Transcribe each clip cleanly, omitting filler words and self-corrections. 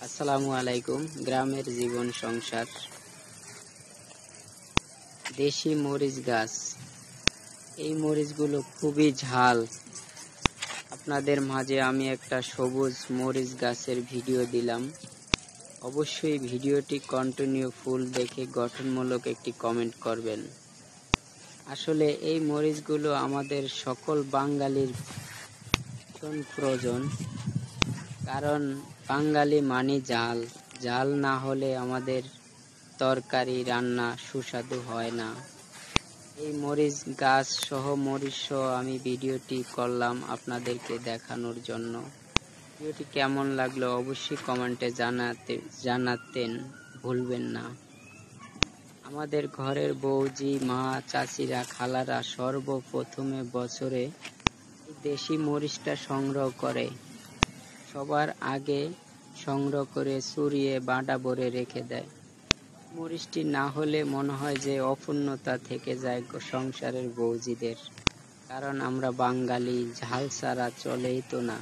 আসসালামু আলাইকুম। গ্রামের জীবন সংসার। দেশি মরিচ গাছ, এই মরিচগুলো খুবই ঝাল। আপনাদের মাঝে আমি একটা সবুজ মরিচ গাছের ভিডিও দিলাম। অবশ্যই ভিডিওটি কন্টিনিউ ফুল দেখে গঠনমূলক একটি কমেন্ট করবেন। আসলে এই মরিচগুলো আমাদের সকল বাঙালির ভীষণ প্রয়োজন, কারণ বাঙালি মানে ঝাল। ঝাল না হলে আমাদের তরকারি রান্না সুস্বাদু হয় না। এই মরিচ গাছ সহ মরিচ সহ আমি ভিডিওটি করলাম আপনাদেরকে দেখানোর জন্য। ভিডিওটি কেমন লাগলো অবশ্যই কমেন্টে জানাতেন ভুলবেন না। আমাদের ঘরের বৌজি, মা, চাচিরা, খালারা সর্বপ্রথমে বছরে দেশি মরিচটা সংগ্রহ করে। সবার আগে সংগ্রহ করে চুরিয়ে বাঁটা ভরে রেখে দেয়। মরিচটি না হলে মনে হয় যে অপূর্ণতা থেকে যায় সংসারের বৌজিদের, কারণ আমরা বাঙালি, ঝাল ছাড়া চলেই তো না।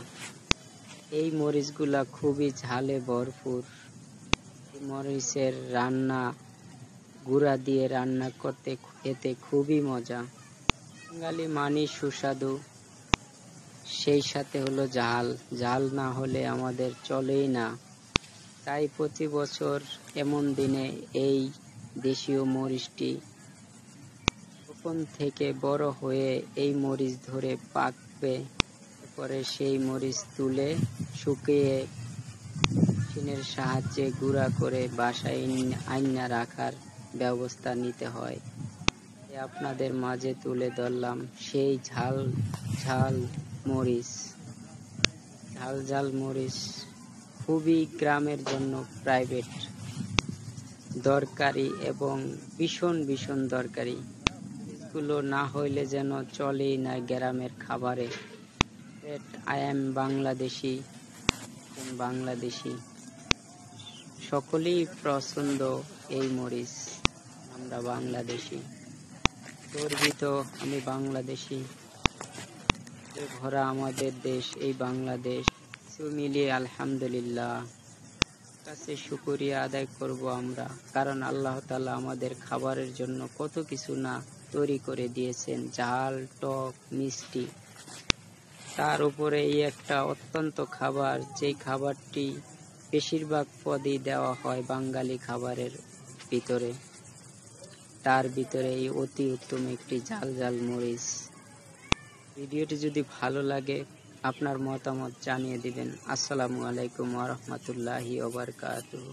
এই মরিচগুলা খুবই ঝালে ভরপুর। এই মরিচের রান্না গুঁড়া দিয়ে রান্না করতে খেতে খুবই মজা। বাঙালি মানি সুস্বাদু, সেই সাথে হলো ঝাল। ঝাল না হলে আমাদের চলেই না। তাই প্রতি বছর এমন দিনে এই দেশীয় মরিচটি তখন থেকে বড় হয়ে এই মরিচ ধরে পাকবে। এরপরে সেই মরিচ তুলে শুকিয়ে মেশিনের সাহায্যে গুঁড়া করে বাসায় আইনা রাখার ব্যবস্থা নিতে হয়। আপনাদের মাঝে তুলে ধরলাম সেই ঝাল ঝাল মরিচ। ঝাল ঝাল মরিচ খুবই গ্রামের জন্য প্রাইভেট দরকারি এবং ভীষণ ভীষণ দরকারি। এগুলো না হইলে যেন চলেই না গ্রামের খাবারে। আই এম বাংলাদেশি, সকলেই পছন্দ এই মরিচ। আমরা বাংলাদেশি, গর্বিত আমি বাংলাদেশি। ভরা আমাদের দেশ এই বাংলাদেশ। মিলিয়ে আলহামদুলিল্লাহ কাছে শুকরিয়া আদায় করব আমরা, কারণ আল্লাহ তাআলা আমাদের খাবারের জন্য কত কিছু না তৈরি করে দিয়েছেন, ঝাল, টক, মিষ্টি। তার উপরে এই একটা অত্যন্ত খাবার, যেই খাবারটি বেশিরভাগ পদই দেওয়া হয় বাঙালি খাবারের ভিতরে, তার ভিতরে এই অতি উত্তম একটি ঝাল ঝাল মরিচ। ভিডিওটি যদি ভালো লাগে আপনার মতামত জানিয়ে দিবেন। আসসালামু আলাইকুম ওয়া রাহমাতুল্লাহি ওয়া বারাকাতুহু।